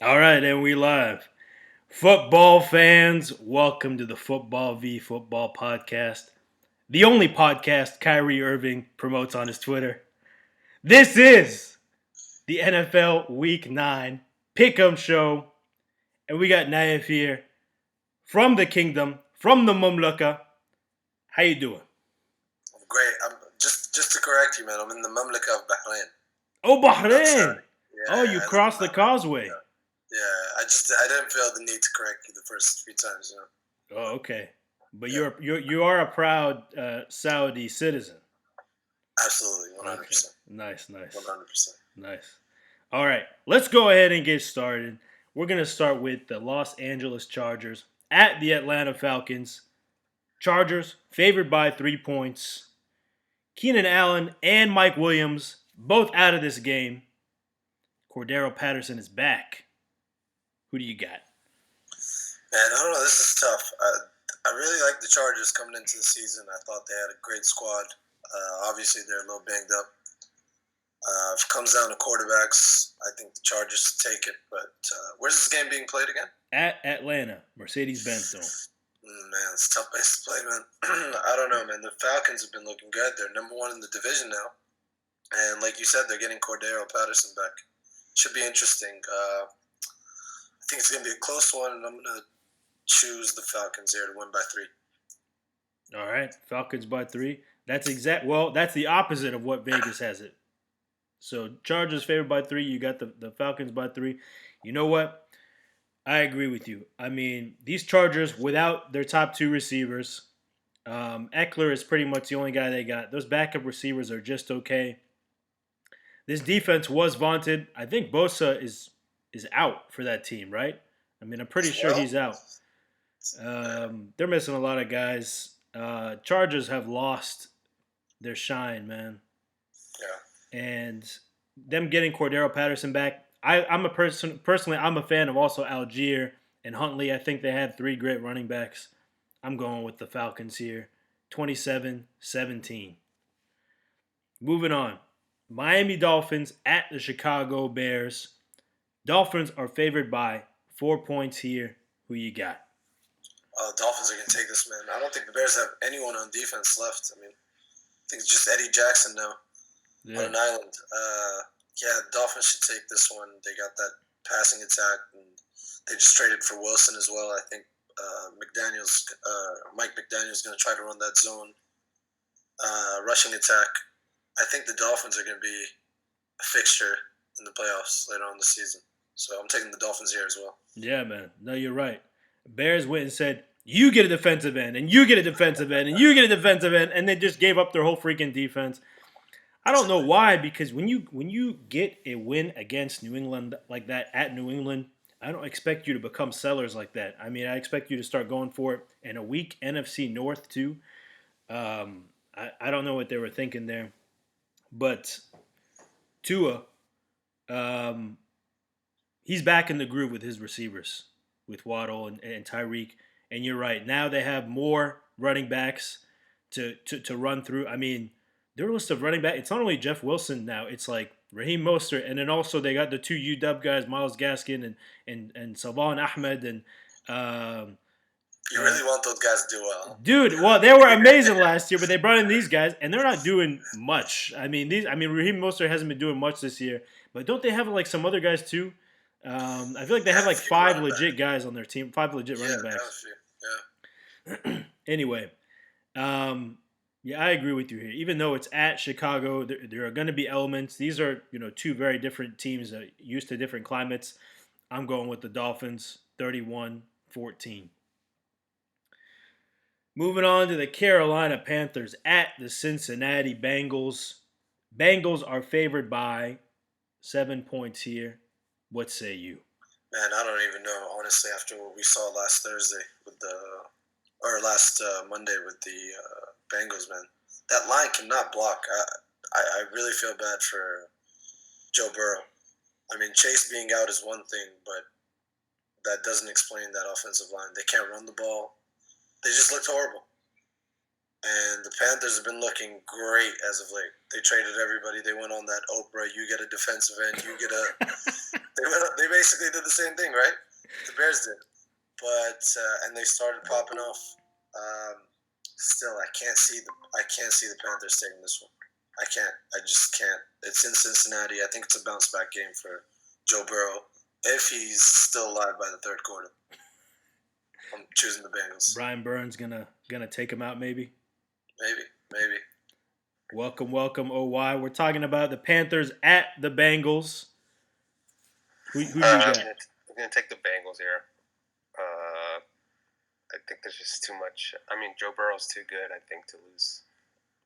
All right, and we live. Football fans, welcome to the Football v Football podcast, the only podcast Kyrie Irving promotes on his Twitter. This is the NFL Week 9 Pick'em Show, and we got Naif here from the Kingdom, from the Mumlaka. How you doing? I'm great. I'm just to correct you, man. I'm in the Mamlaka of Bahrain. Oh, Not Bahrain! Saudi. Yeah, Oh, you I live in crossed the Bahrain. causeway. Yeah. I didn't feel the need to correct you the first few times. Oh, okay. But Yeah, you are a proud Saudi citizen. absolutely, Okay. 100%, Nice, nice. 100%. Nice. All right, let's go ahead and get started. We're going to start with the Los Angeles Chargers at the Atlanta Falcons. Chargers favored by 3 points. Keenan Allen and Mike Williams both out of this game. Cordero Patterson is back. Who do you got? Man, I don't know. This is tough. I really like the Chargers coming into the season. I thought they had a great squad. Obviously, they're a little banged up. If it comes down to quarterbacks, I think the Chargers take it. But where's this game being played again? At Atlanta, Mercedes-Benz Dome. Man, it's a tough place to play, man. I don't know, man. The Falcons have been looking good. They're number one in the division now. And like you said, they're getting Cordero Patterson back. Should be interesting. I think it's going to be a close one, and I'm going to choose the Falcons here to win by 3. All right, Falcons by 3. That's that's the opposite of what Vegas has it. So Chargers favored by 3. You got the Falcons by 3. You know what? I agree with you. I mean, these Chargers, without their top 2 receivers, Eckler is pretty much the only guy they got. Those backup receivers are just okay. This defense was vaunted. I think Bosa is out for that team, right? I mean, I'm pretty sure he's out. They're missing a lot of guys. Chargers have lost their shine, man. Yeah. And them getting Cordero Patterson back, I'm a person personally. I'm a fan of also Algier and Huntley. I think they have 3 great running backs. I'm going with the Falcons here, 27-17. Moving on, Miami Dolphins at the Chicago Bears. Dolphins are favored by 4 points here. Who you got? Dolphins are going to take this, man. I don't think the Bears have anyone on defense left. I mean, I think it's just Eddie Jackson now on an island. The Dolphins should take this one. They got that passing attack, and they just traded for Wilson as well. I think Mike McDaniel's going to try to run that zone rushing attack. I think the Dolphins are going to be a fixture in the playoffs later on this season. So I'm taking the Dolphins here as well. Yeah, man. No, you're right. Bears went and said, you get a defensive end, and you get a defensive end, and you get a defensive end, and they just gave up their whole freaking defense. I don't know why, because when you get a win against New England like that at New England, I don't expect you to become sellers like that. I mean, I expect you to start going for it in a weak NFC North too. I don't know what they were thinking there, but Tua, he's back in the groove with his receivers, with Waddle and Tyreek. And you're right. Now they have more running backs to run through. I mean, their list of running back, it's not only Jeff Wilson now, it's like Raheem Mostert, and then also they got the 2 UW guys, Miles Gaskin and Salvan Ahmed. And you really want those guys to do well. Dude, well, they were amazing last year, but they brought in these guys, and they're not doing much. I mean, Raheem Mostert hasn't been doing much this year, but don't they have like some other guys too? I feel like they have like 5 legit guys on their team, 5 legit running backs. Anyway, yeah, I agree with you here. Even though it's at Chicago, there are going to be elements. These are 2 very different teams used to different climates. I'm going with the Dolphins, 31-14. Moving on to the Carolina Panthers at the Cincinnati Bengals. Bengals are favored by 7 points here. What say you? Man, I don't even know, honestly, after what we saw last Monday with the Bengals, man. That line cannot block. I really feel bad for Joe Burrow. I mean, Chase being out is one thing, but that doesn't explain that offensive line. They can't run the ball. They just looked horrible. And the Panthers have been looking great as of late. They traded everybody. They went on that Oprah, you get a defensive end, They basically did the same thing, right? The Bears did, but and they started popping off. Still, I can't see the Panthers taking this one. I can't. I just can't. It's in Cincinnati. I think it's a bounce back game for Joe Burrow if he's still alive by the third quarter. I'm choosing the Bengals. Brian Burns gonna take him out, maybe. Maybe. Welcome, OY. We're talking about the Panthers at the Bengals. Who do you got? I'm gonna take the Bengals here. I think there's just too much. I mean, Joe Burrow's too good, I think, to lose,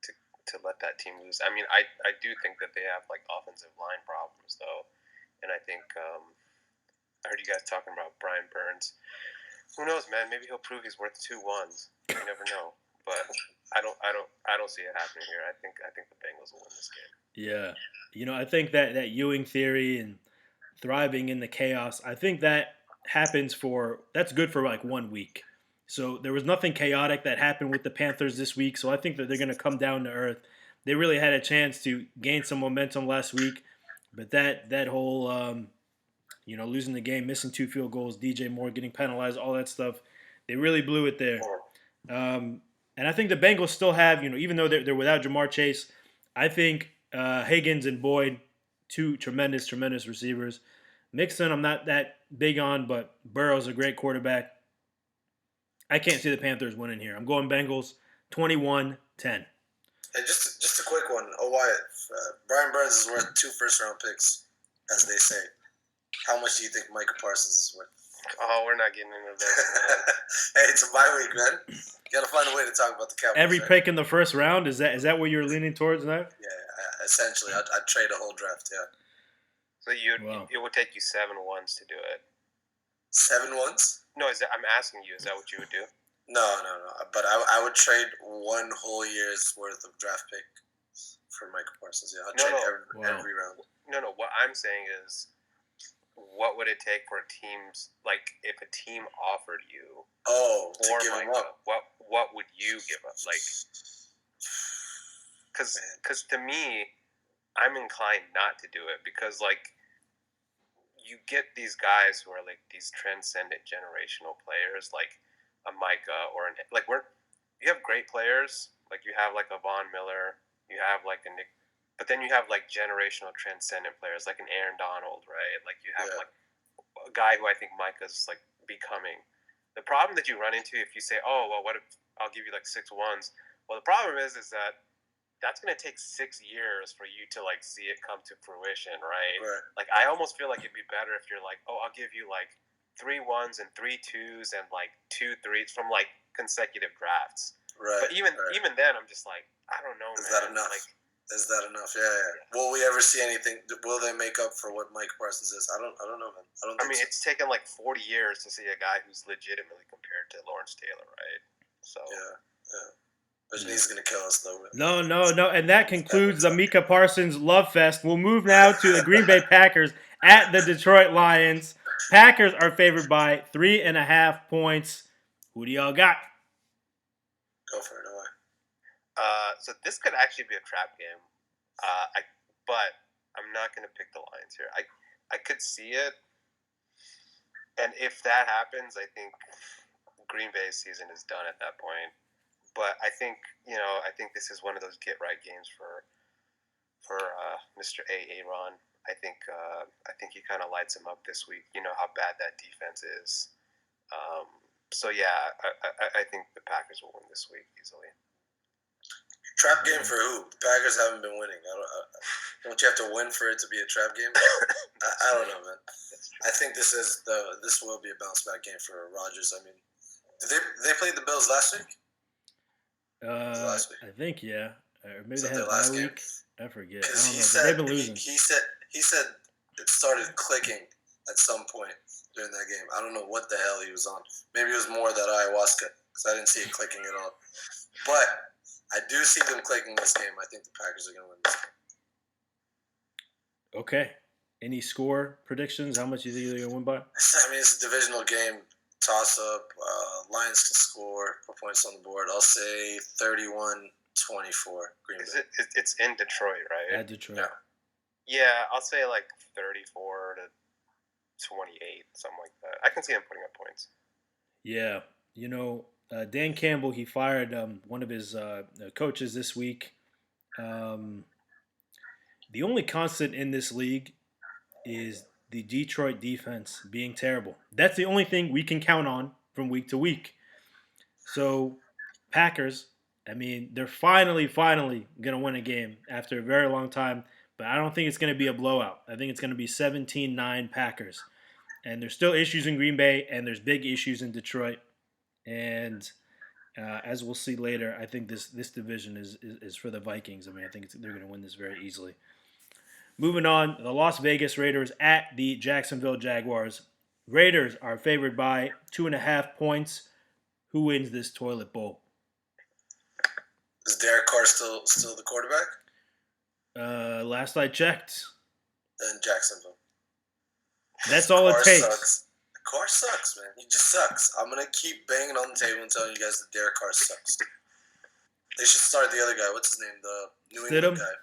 to let that team lose. I mean, I do think that they have like offensive line problems though, and I think I heard you guys talking about Brian Burns. Who knows, man? Maybe he'll prove he's worth 2 1s. You never know. But I don't see it happening here. I think the Bengals will win this game. Yeah, I think that Ewing theory and thriving in the chaos. I think that's good for like 1 week. So there was nothing chaotic that happened with the Panthers this week. So I think that they're going to come down to earth. They really had a chance to gain some momentum last week, but that whole losing the game, missing 2 field goals, DJ Moore getting penalized, all that stuff, they really blew it there. And I think the Bengals still have, even though they're without Jamar Chase, I think Higgins and Boyd, 2 tremendous receivers. Mixon, I'm not that big on, but Burrow's a great quarterback. I can't see the Panthers winning here. I'm going Bengals 21-10. Hey, just a quick one. Oh, Wyatt, Brian Burns is worth 2 first-round picks, as they say. How much do you think Micah Parsons is worth? Oh, we're not getting into this. Hey, it's a bye week, man. You got to find a way to talk about the Cowboys. Every pick in the first round, is that what you're leaning towards now? Yeah, essentially. I'd trade a whole draft, yeah. So it would take you 7 1s to do it. 7 1s? No, I'm asking you, is that what you would do? No. But I would trade 1 whole year's worth of draft pick for Micah Parsons. Yeah, I'd trade every round. No. What I'm saying is, what would it take for a team's, like, if a team offered you to give him up? What would you give up? Like, because to me, I'm inclined not to do it because, like, you get these guys who are like these transcendent generational players, like a Micah or you have great players, like you have like a Von Miller, you have like a Nick, but then you have like generational transcendent players like an Aaron Donald, right? Like you have like a guy who I think Micah's like becoming. The problem that you run into if you say, oh well, what if I'll give you like 6 1s? Well, the problem is that that's going to take 6 years for you to like see it come to fruition, right? Like I almost feel like it'd be better if you're like, oh, I'll give you like 3 1s and 3 2s and like 2 3s from like consecutive drafts. Right. But even then, I'm just like, I don't know. Is that enough? Is that enough? Yeah. Will we ever see anything? Will they make up for what Mike Parsons is? I don't know, man. I mean, it's taken like 40 years to see a guy who's legitimately compared to Lawrence Taylor, right? So yeah. But he's going to kill us, though. No. And that concludes the Micah Parsons Love Fest. We'll move now to the Green Bay Packers at the Detroit Lions. Packers are favored by 3.5 points. Who do y'all got? Go for it, away. So this could actually be a trap game. But I'm not going to pick the Lions here. I could see it. And if that happens, I think Green Bay's season is done at that point. But I think this is one of those get right games for Mr. Aaron. I think he kind of lights him up this week. You know how bad that defense is. So yeah, I think the Packers will win this week easily. Trap game for who? The Packers haven't been winning. Don't you have to win for it to be a trap game? I don't know, man. I think this will be a bounce back game for Rodgers. I mean, did they played the Bills last week? I think or maybe they had a bye week. I forget. I don't know. They've been losing. He said it started clicking at some point during that game. I don't know what the hell he was on. Maybe it was more that ayahuasca because I didn't see it clicking at all. But I do see them clicking this game. I think the Packers are going to win this game. Okay. Any score predictions? How much you think they're going to win by? I mean, it's a divisional game. Toss-up. Lions can score, put points on the board. I'll say 31-24 Green Bay. It's in Detroit, right? At Detroit. Yeah. Yeah, I'll say like 34-27. 28, something like that. I can see him putting up points. Yeah, Dan Campbell, he fired one of his coaches this week. Um, the only constant in this league is the Detroit defense being terrible. That's the only thing we can count on from week to week. So, Packers, I mean, they're finally going to win a game after a very long time, but I don't think it's going to be a blowout. I think it's going to be 17-9 Packers. And there's still issues in Green Bay, and there's big issues in Detroit. And as we'll see later, I think this division is for the Vikings. I mean, I think they're going to win this very easily. Moving on, the Las Vegas Raiders at the Jacksonville Jaguars. Raiders are favored by 2.5 points. Who wins this toilet bowl? Is Derek Carr still the quarterback? Last I checked. Then Jacksonville. That's all it takes. Sucks. Carr sucks, man. He just sucks. I'm gonna keep banging on the table and telling you guys that Derek Carr sucks. They should start the other guy. What's his name? The New England guy.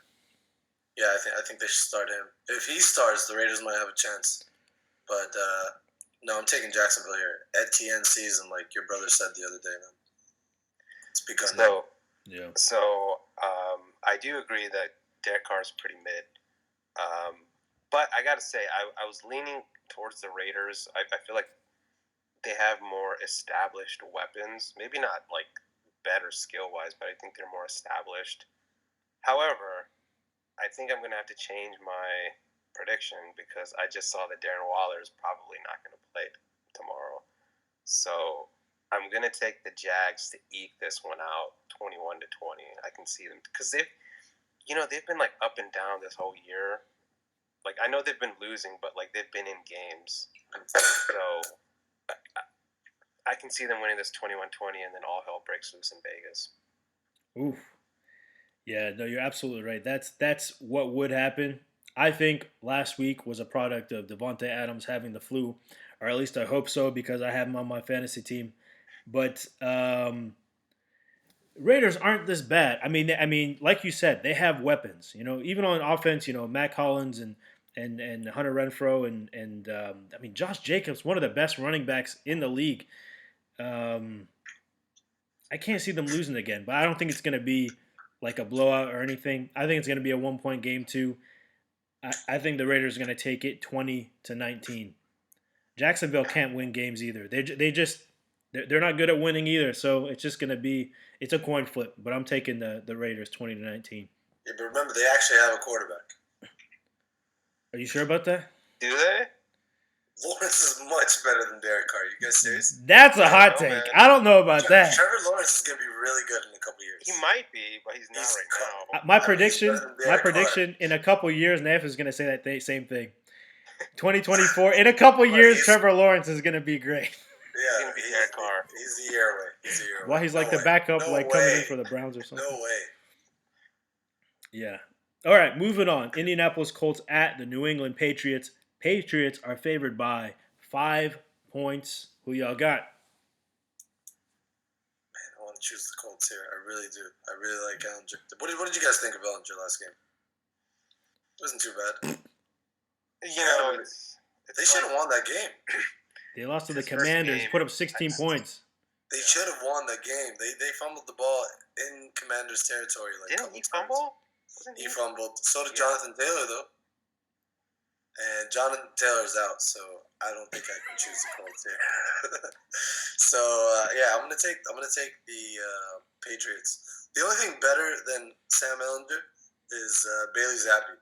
Yeah, I think they should start him. If he starts, the Raiders might have a chance. But no, I'm taking Jacksonville here. Etienne season, like your brother said the other day, man. It's begun. So I do agree that Derek Carr is pretty mid. But I got to say, I was leaning towards the Raiders. I feel like they have more established weapons. Maybe not like better skill-wise, but I think they're more established. However, I think I'm going to have to change my prediction because I just saw that Darren Waller is probably not going to play tomorrow. So I'm going to take the Jags to eke this one out 21-20. I can see them because they've been like up and down this whole year. Like, I know they've been losing, but, like, they've been in games. So, I can see them winning this 21-20, and then all hell breaks loose in Vegas. Oof. Yeah, no, you're absolutely right. That's what would happen. I think last week was a product of Devontae Adams having the flu, or at least I hope so because I have him on my fantasy team. But Raiders aren't this bad. I mean, like you said, they have weapons. Even on offense, Matt Collins and Hunter Renfrow and I mean Josh Jacobs, one of the best running backs in the league. I can't see them losing again, but I don't think it's going to be like a blowout or anything. I think it's going to be a 1-point game too. I think the Raiders are going to take it 20-19. Jacksonville can't win games either. They're not good at winning either. So it's just going to be a coin flip. But I'm taking the Raiders 20-19. Yeah, but remember they actually have a quarterback. Are you sure about that? Do they? Lawrence is much better than Derek Carr. You guys serious? That's a hot take. Man. I don't know about that. Trevor Lawrence is going to be really good in a couple years. He might be, but he's not right now. My prediction in a couple years, Neff is going to say that same thing. 2024, in a couple years, Trevor Lawrence is going to be great. Yeah, he's going to be Derek Carr. He's the year away. Well, he's like the backup, coming in for the Browns or something. No way. Yeah. All right, moving on. Indianapolis Colts at the New England Patriots. Patriots are favored by 5 points. Who y'all got? Man, I want to choose the Colts here. I really do. I really like Ellinger. What did you guys think of Ellinger last game? It wasn't too bad. They should have won that game. They lost to the Commanders, put up 16 points. They should have won the game. They fumbled the ball in Commanders' territory. Didn't he fumble? He fumbled. So did Jonathan Taylor, though. And Jonathan Taylor's out, so I don't think I can choose the Colts here. So I'm gonna take the Patriots. The only thing better than Sam Ellinger is Bailey Zappi.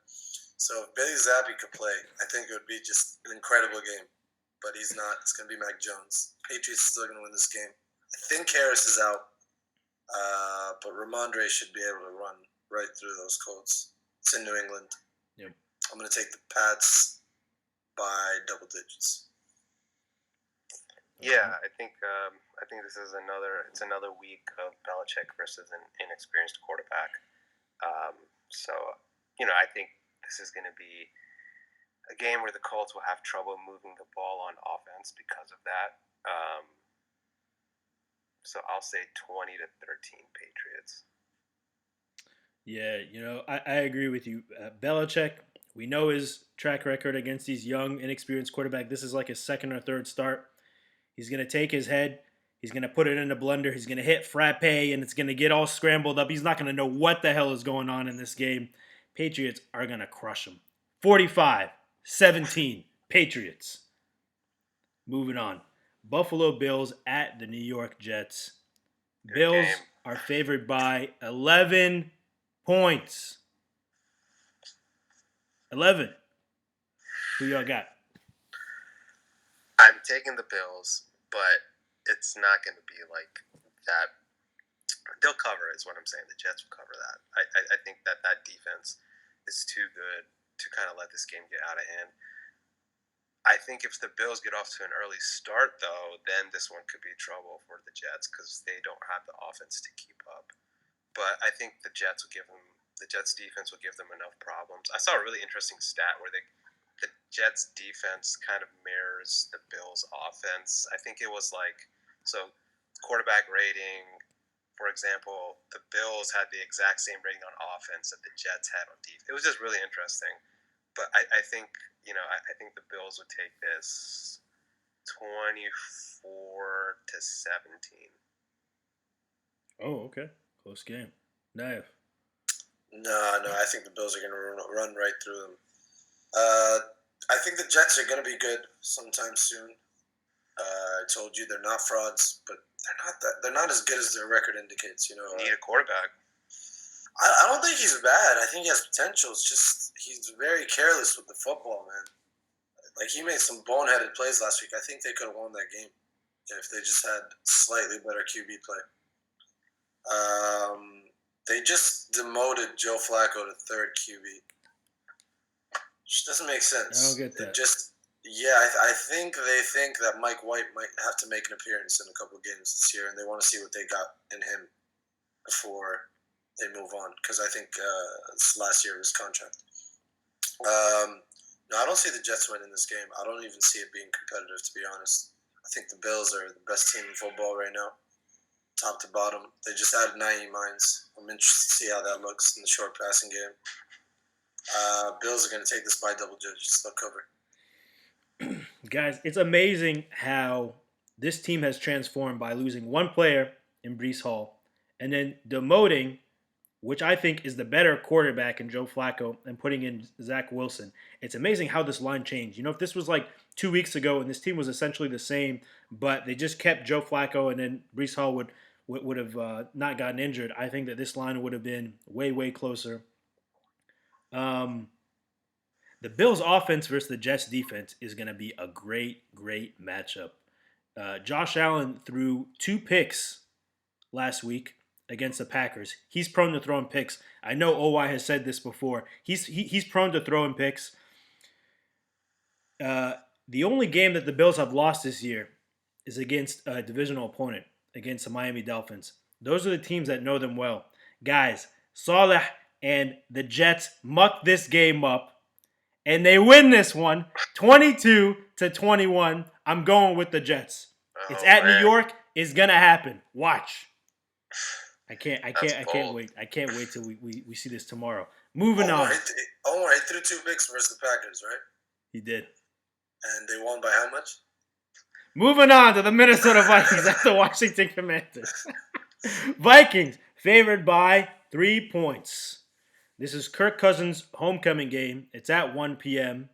So if Bailey Zappi could play, I think it would be just an incredible game. But he's not. It's gonna be Mac Jones. Patriots are still gonna win this game. I think Harris is out, but Ramondre should be able to run right through those Colts. It's in New England. Yep. I'm going to take the Pats by double digits. Yeah, I think this is another week of Belichick versus an inexperienced quarterback. I think this is going to be a game where the Colts will have trouble moving the ball on offense because of that. So I'll say 20-13 Patriots. Yeah, I agree with you. Belichick, We know his track record against these young, inexperienced quarterback. This is like his second or third start. He's going to take his head. He's going to put it in the blender. He's going to hit frappe, and it's going to get all scrambled up. He's not going to know what the hell is going on in this game. Patriots are going to crush him. 45-17, Patriots. Moving on. Buffalo Bills at the New York Jets. Bills are favored by 11 points. 11. Who y'all got? I'm taking the Bills, but it's not going to be like that. They'll cover is what I'm saying. The Jets will cover that. I think that defense is too good to kind of let this game get out of hand. I think if the Bills get off to an early start, though, then this one could be trouble for the Jets because they don't have the offense to keep up. But I think the Jets defense will give them enough problems. I saw a really interesting stat where the Jets defense kind of mirrors the Bills offense. I think it was like, so quarterback rating, for example, the Bills had the exact same rating on offense that the Jets had on defense. It was just really interesting. But I think, I think the Bills would take this 24-17. Oh, okay. Close game. Naif. No, I think the Bills are going to run right through them. I think the Jets are going to be good sometime soon. I told you they're not frauds, but they're not as good as their record indicates. Need a quarterback. I don't think he's bad. I think he has potential. It's just he's very careless with the football, man. Like, he made some boneheaded plays last week. I think they could have won that game if they just had slightly better QB play. They just demoted Joe Flacco to third QB. Which doesn't make sense. I don't get that. I think they think that Mike White might have to make an appearance in a couple of games this year, and they want to see what they got in him before they move on, because I think it's last year of his contract. No, I don't see the Jets winning this game. I don't even see it being competitive, to be honest. I think the Bills are the best team in football right now, top to bottom. They just added 90 Mines. I'm interested to see how that looks in the short passing game. Bills are going to take this by double digits. They'll cover. Guys, it's amazing how this team has transformed by losing one player in Breece Hall and then demoting, which I think is the better quarterback in Joe Flacco, and putting in Zach Wilson. It's amazing how this line changed. If this was like 2 weeks ago and this team was essentially the same, but they just kept Joe Flacco and then Breece Hall would have not gotten injured, I think that this line would have been way, way closer. The Bills' offense versus the Jets' defense is going to be a great, great matchup. Josh Allen threw 2 picks last week against the Packers. He's prone to throwing picks. I know OY has said this before. He's prone to throwing picks. The only game that the Bills have lost this year is against a divisional opponent, against the Miami Dolphins. Those are the teams that know them well. Guys, Saleh and the Jets muck this game up, and they win this one 22-21. I'm going with the Jets. It's at New York. It's gonna happen. Watch. I can't wait. I can't wait till we see this tomorrow. Moving on. He threw 2 picks versus the Packers, right? He did. And they won by how much? Moving on to the Minnesota Vikings at the Washington Commanders. Vikings favored by 3 points. This is Kirk Cousins' homecoming game. It's at 1 p.m.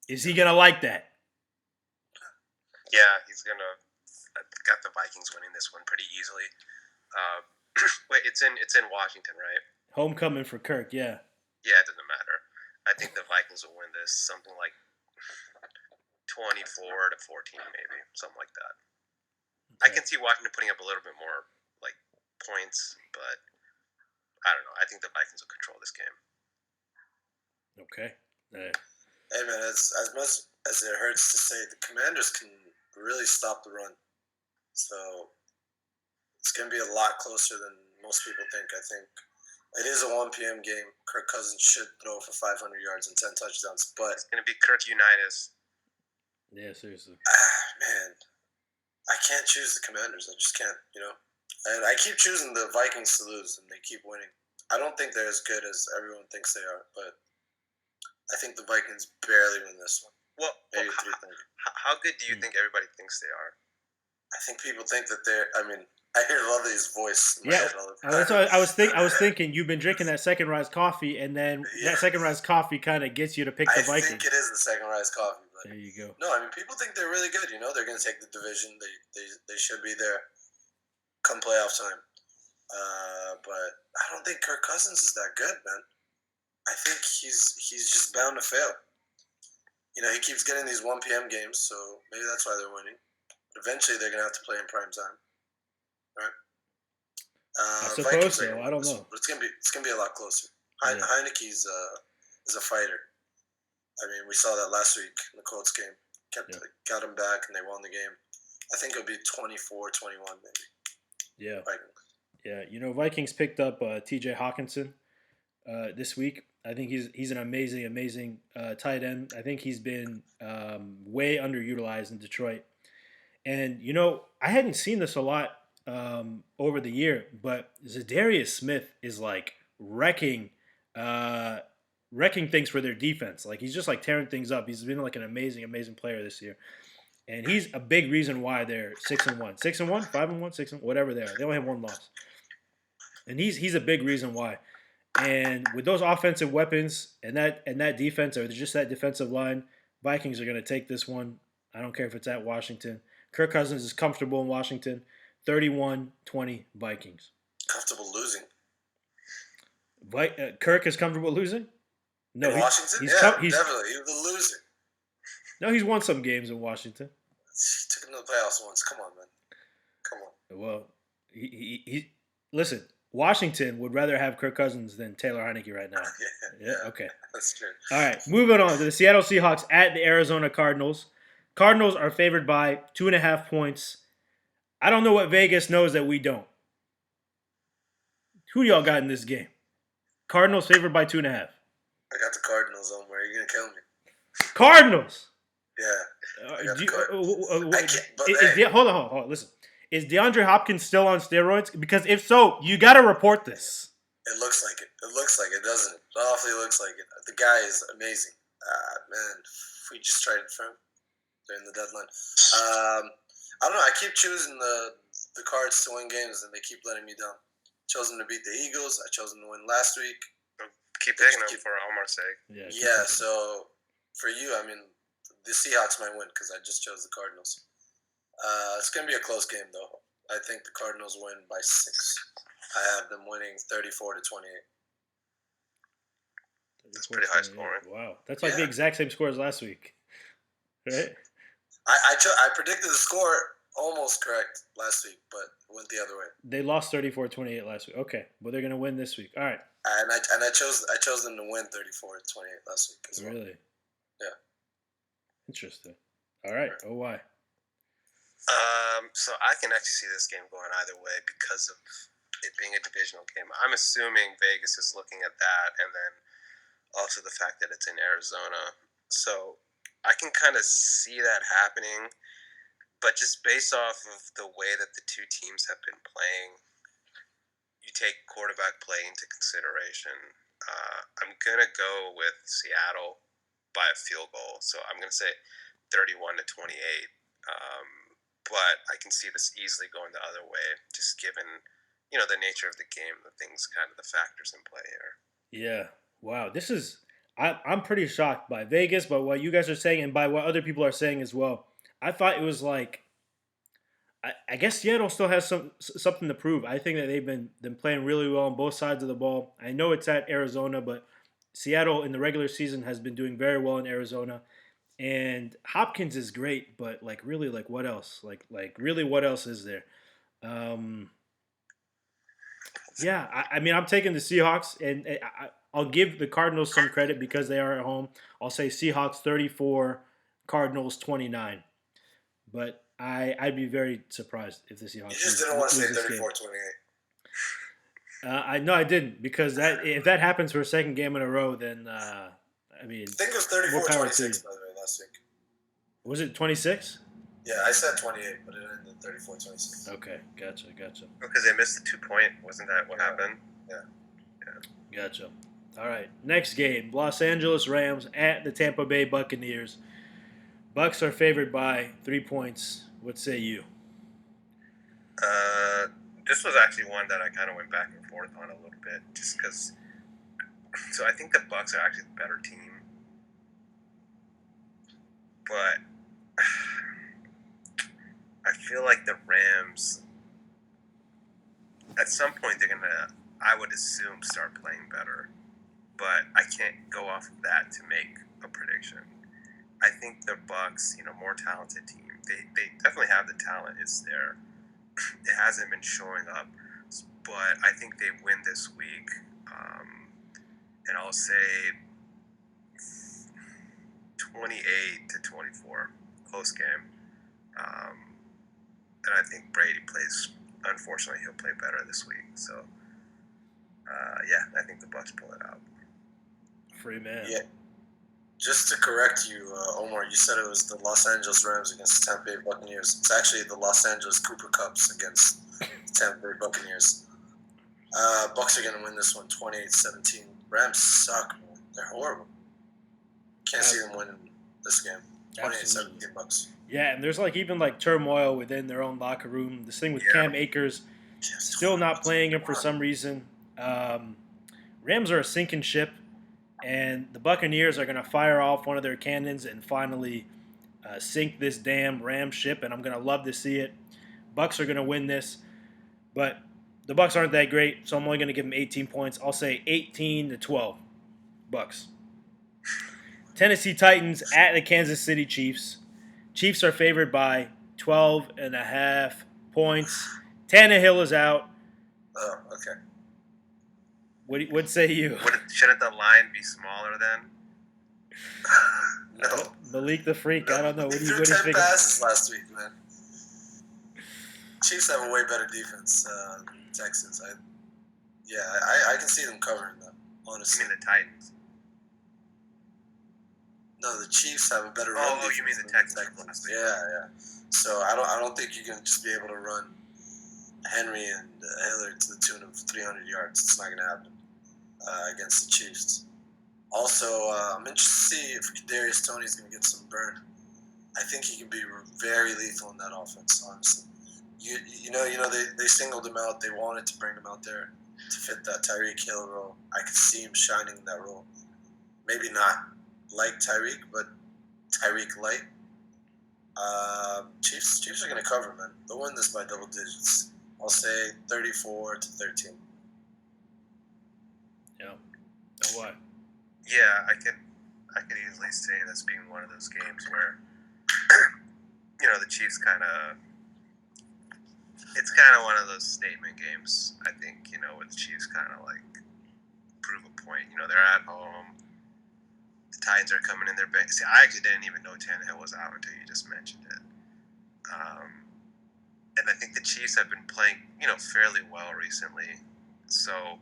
Is he gonna like that? Yeah, he's gonna. I got the Vikings winning this one pretty easily. Wait, it's in Washington, right? Homecoming for Kirk, yeah. Yeah, it doesn't matter. I think the Vikings will win this, something like 24-14, maybe, something like that. Okay. I can see Washington putting up a little bit more like points, but I don't know. I think the Vikings will control this game. Okay. Hey man, as much as it hurts to say, the Commanders can really stop the run. So it's going to be a lot closer than most people think, I think. It is a 1 p.m. game. Kirk Cousins should throw for 500 yards and 10 touchdowns, but it's going to be Kirk Unitas. Yeah, seriously. Man, I can't choose the Commanders. I just can't, And I keep choosing the Vikings to lose, and they keep winning. I don't think they're as good as everyone thinks they are, but I think the Vikings barely win this one. Well, Maybe 3-0. how good do you think everybody thinks they are? I think people think that they're. I mean, I hear Lovely's voice in my head all the time. That's what I was thinking. You've been drinking that second rise coffee, and then that second rise coffee kind of gets you to pick the Vikings. I think it is the second rise coffee. But there you go. No, I mean, people think they're really good. You know, they're going to take the division. They should be there come playoff time. But I don't think Kirk Cousins is that good, man. I think he's just bound to fail. You know, he keeps getting these 1 p.m. games, so maybe that's why they're winning. But eventually, they're going to have to play in prime time, right? I suppose so. I don't know. But it's gonna be a lot closer. Heineke's is a fighter. I mean, we saw that last week in the Colts game. Got him back, and they won the game. I think it'll be 24-21, maybe. Yeah. Vikings. Yeah, you know, Vikings picked up T.J. Hawkinson this week. I think he's an amazing tight end. I think he's been way underutilized in Detroit. And, you know, I hadn't seen this a lot over the year, but Zadarius Smith is like wrecking things for their defense. Like he's just like tearing things up. He's been like an amazing player this year. And he's a big reason why they're 6-1. 6-1, 5-1, 6-1, whatever they are. They only have one loss. And he's a big reason why. And with those offensive weapons and that defense, or just that defensive line, Vikings are going to take this one. I don't care if it's at Washington. Kirk Cousins is comfortable in Washington. 31-20 Vikings. Comfortable losing. Kirk is comfortable losing? No, in Washington? He's definitely. He was losing. No, he's won some games in Washington. He took him to the playoffs once. Come on, man. Come on. Well, he listen. Washington would rather have Kirk Cousins than Taylor Heineke right now. Yeah, okay. That's true. All right, moving on to the Seattle Seahawks at the Arizona Cardinals. Cardinals are favored by 2.5 points. I don't know what Vegas knows that we don't. Who y'all got in this game? Cardinals favored by 2.5. I got the Cardinals on where. You're going to kill me. Cardinals? Yeah. Hold on. Listen. Is DeAndre Hopkins still on steroids? Because if so, you got to report this. It looks like it. It looks like it, doesn't it? It awfully looks like it. The guy is amazing. Man, we just traded for him during the deadline. I don't know. I keep choosing the Cards to win games, and they keep letting me down. Chose them to beat the Eagles. I chose them to win last week. Keep taking them for Omar's sake. Yeah, so for you, I mean, the Seahawks might win because I just chose the Cardinals. It's going to be a close game, though. I think the Cardinals win by 6. I have them winning 34-28. That's pretty high scoring. Wow. That's like the exact same score as last week. Right? I predicted the score almost correct last week, but it went the other way. They lost 34-28 last week. Okay. But they're going to win this week. All right. And I chose them to win 34-28 last week as well. Really? Yeah. Interesting. All right. Oh, why? So I can actually see this game going either way because of it being a divisional game. I'm assuming Vegas is looking at that, and then also the fact that it's in Arizona. So I can kind of see that happening, but just based off of the way that the two teams have been playing, you take quarterback play into consideration. I'm going to go with Seattle by a field goal. So I'm going to say 31-28. But I can see this easily going the other way, just given, the nature of the game, the things, kind of the factors in play here. Yeah. Wow. This is, I'm pretty shocked by Vegas, by what you guys are saying, and by what other people are saying as well. I thought it was like, I guess Seattle still has something to prove. I think that they've been playing really well on both sides of the ball. I know it's at Arizona, but Seattle in the regular season has been doing very well in Arizona. And Hopkins is great, but really, what else? Really, what else is there? Yeah, I mean, I'm taking the Seahawks, and I'll give the Cardinals some credit because they are at home. I'll say Seahawks 34, Cardinals 29. But I'd be very surprised if the Seahawks. You just didn't want to say 34-28. I didn't, because if that happens for a second game in a row, then I mean, I think it was 34-26 by the way last week. Was it 26? Yeah, I said 28, but it ended 34-26. Okay, gotcha. Because they missed the 2-point. Wasn't that what happened? Yeah. Gotcha. All right. Next game: Los Angeles Rams at the Tampa Bay Buccaneers. Bucks are favored by 3 points. What say you? Uh, this was actually one that I kind of went back and forth on a little bit, just because. So I think the Bucks are actually the better team, but I feel like the Rams, at some point, they're gonna, I would assume, start playing better. But I can't go off of that to make a prediction. I think the Bucks, more talented team. They definitely have the talent. It's there. It hasn't been showing up, but I think they win this week. And I'll say 28-24, close game. And I think Brady plays. Unfortunately, he'll play better this week. So, yeah, I think the Bucks pull it out. Free man. Yeah. Just to correct you, Omar, you said it was the Los Angeles Rams against the Tampa Bay Buccaneers. It's actually the Los Angeles Cooper Cubs against the Tampa Bay Buccaneers. Bucks are going to win this one 28-17. Rams suck, man. They're horrible. Can't see them winning this game. 28-17 Bucks. Yeah, and there's even turmoil within their own locker room. This thing with Cam Akers still not playing him for some reason. Rams are a sinking ship, and the Buccaneers are going to fire off one of their cannons and finally sink this damn Ram ship, and I'm going to love to see it. Bucks are going to win this, but the Bucks aren't that great, so I'm only going to give them 18 points. I'll say 18-12 Bucks. Tennessee Titans at the Kansas City Chiefs. Chiefs are favored by 12.5 points. Tannehill is out. Oh, okay. What say you? Shouldn't the line be smaller then? No. Malik the Freak, I don't know. What do you 10 think? passes last week, man. Chiefs have a way better defense than Texans. I can see them covering them, honestly. You mean the Titans? No, the Chiefs have a better run defense. Oh, you mean the Texans? Yeah. So I don't think you can just be able to run Henry and Hillard to the tune of 300 yards. It's not going to happen against the Chiefs. Also, I'm interested to see if Kadarius Toney is going to get some burn. I think he can be very lethal in that offense, honestly. You know, they singled him out. They wanted to bring him out there to fit that Tyreek Hill role. I could see him shining in that role. Maybe not like Tyreek, but Tyreek light. Chiefs are going to cover, man. They'll win this by double digits. I'll say 34-13. Yeah. And what? Yeah, I could easily see this being one of those games where the Chiefs it's kind of one of those statement games. I think where the Chiefs kind of prove a point. They're at home. The Titans are coming in their bank. See, I actually didn't even know Tannehill was out until you just mentioned it. And I think the Chiefs have been playing, fairly well recently. So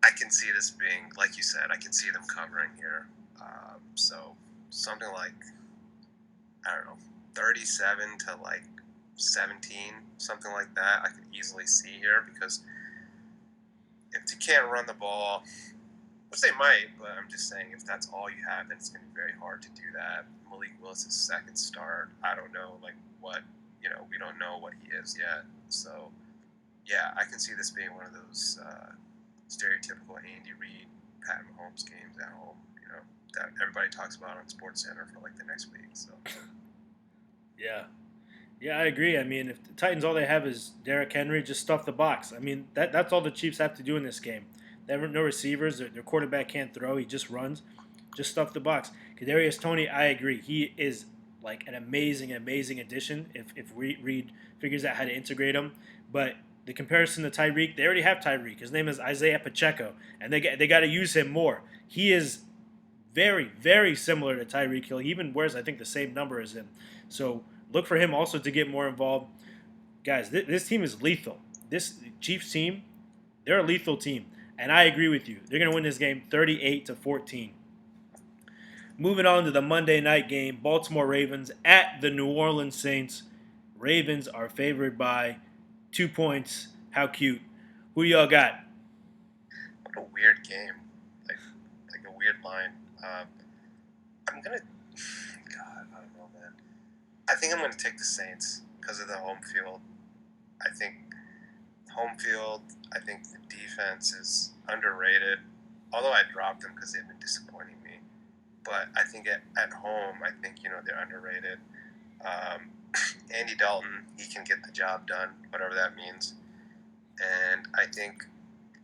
I can see this being, like you said, I can see them covering here. So something like, I don't know, 37 to 17, something like that, I could easily see here because if you can't run the ball, which they might, but I'm just saying if that's all you have, then it's going to be very hard to do that. Malik Willis' second start, I don't know, what, we don't know what he is yet. So, yeah, I can see this being one of those stereotypical Andy Reid, Pat Mahomes games at home, that everybody talks about on SportsCenter for the next week. So, Yeah, I agree. I mean, if the Titans all they have is Derrick Henry, just stuff the box. I mean, that's all the Chiefs have to do in this game. They have no receivers. Their quarterback can't throw. He just runs. Just stuff the box. Kadarius Toney, I agree. He is an amazing addition if Reed figures out how to integrate him. But the comparison to Tyreek, they already have Tyreek. His name is Isaiah Pacheco, and they got to use him more. He is very, very similar to Tyreek Hill. He even wears, I think, the same number as him. So look for him also to get more involved. Guys, this team is lethal. This Chiefs team, they're a lethal team. And I agree with you. They're going to win this game 38-14. Moving on to the Monday night game, Baltimore Ravens at the New Orleans Saints. Ravens are favored by 2 points. How cute. Who do y'all got? what a weird game. weird line. I'm gonna. God, I don't know, man. I think I'm gonna take the Saints because of the home field. I think home field. I think the defense is underrated. Although I dropped them because they've been disappointing me. But I think at home, I think they're underrated. Andy Dalton, he can get the job done, whatever that means. And I think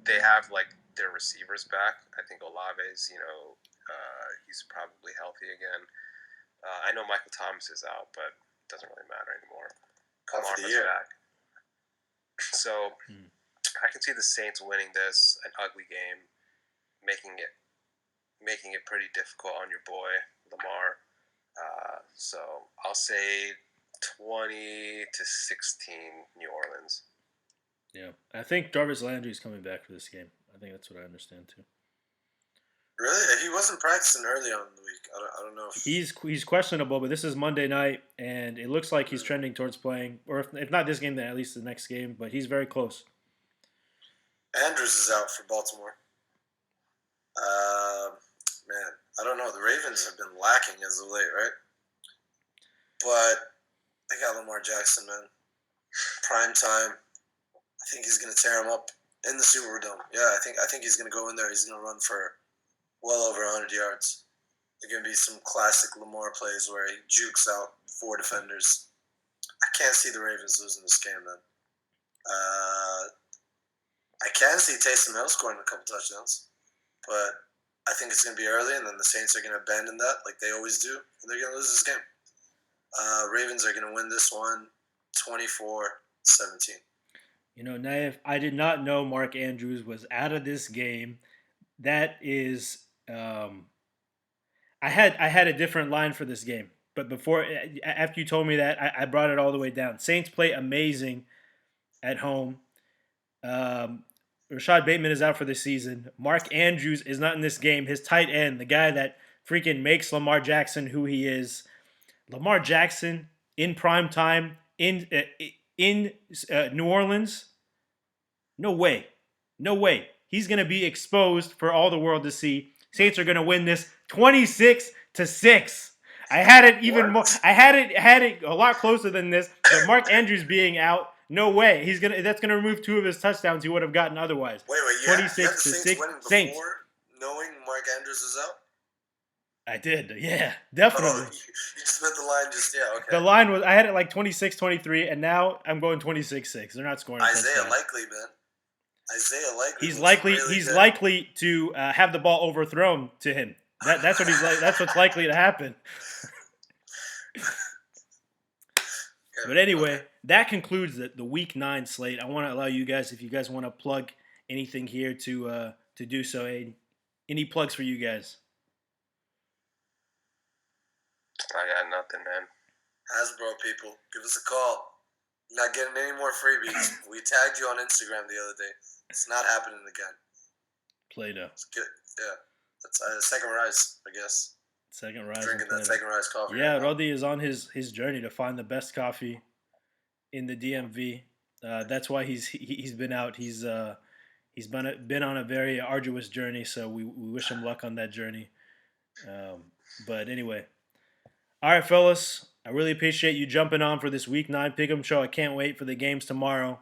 they have their receivers back. I think Olave's, he's probably healthy again. I know Michael Thomas is out, but it doesn't really matter anymore. Kamara's back. So I can see the Saints winning this, an ugly game, making it pretty difficult on your boy Lamar. So I'll say 20-16 New Orleans. Yeah, I think Jarvis Landry's coming back for this game. I think that's what I understand too. Really? He wasn't practicing early on in the week. I don't know. He's questionable, but this is Monday night, and it looks like he's trending towards playing, or if not this game, then at least the next game. But he's very close. Andrews is out for Baltimore. Man, I don't know. The Ravens have been lacking as of late, right? But they got Lamar Jackson, man. Prime time. I think he's going to tear him up in the Superdome. Yeah, I think he's going to go in there. He's going to run for well over 100 yards. There are going to be some classic Lamar plays where he jukes out 4 defenders. I can't see the Ravens losing this game, man. I can see Taysom Hill scoring a couple touchdowns, but I think it's going to be early, and then the Saints are going to abandon that like they always do, and they're going to lose this game. Ravens are going to win this one 24-17. Naif, I did not know Mark Andrews was out of this game. That is, I had a different line for this game, but after you told me that, I brought it all the way down. Saints play amazing at home. Rashad Bateman is out for the season. Mark Andrews is not in this game. His tight end, the guy that freaking makes Lamar Jackson who he is. Lamar Jackson in prime time in New Orleans. No way. He's going to be exposed for all the world to see. Saints are going to win this 26-6. I had it even more. I had it a lot closer than this. But Mark Andrews being out, no way. That's gonna remove 2 of his touchdowns he would have gotten otherwise. Wait, 26-6. Saints. Knowing Mark Andrews is out. I did, yeah, definitely. Oh, you just meant the line, okay. The line was I had it like 26-23, and now I'm going 26-6. They're not scoring. Isaiah Likely, man. Isaiah Likely. He's likely to have the ball overthrown to him. That's what he's like. That's what's likely to happen. But anyway, that concludes the Week 9 slate. I want to allow you guys, if you guys want to plug anything here, to do so. Any plugs for you guys? I got nothing, man. Hasbro people, give us a call. You're not getting any more freebies. We tagged you on Instagram the other day. It's not happening again. Play-Doh. It's good. Yeah. That's second rise, I guess. Second rise. Drinking that second rise coffee. Yeah, Roddy is on his journey to find the best coffee in the DMV. That's why he's been out. He's been on a very arduous journey. So we wish him luck on that journey. But anyway, all right, fellas. I really appreciate you jumping on for this Week 9 Pick'em show. I can't wait for the games tomorrow.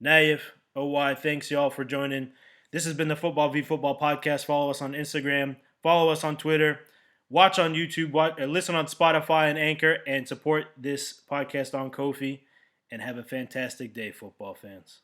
Naif, OY, thanks y'all for joining. This has been the Football v Football podcast. Follow us on Instagram. Follow us on Twitter. Watch on YouTube. Listen on Spotify and Anchor. And support this podcast on Ko-fi. And have a fantastic day, football fans.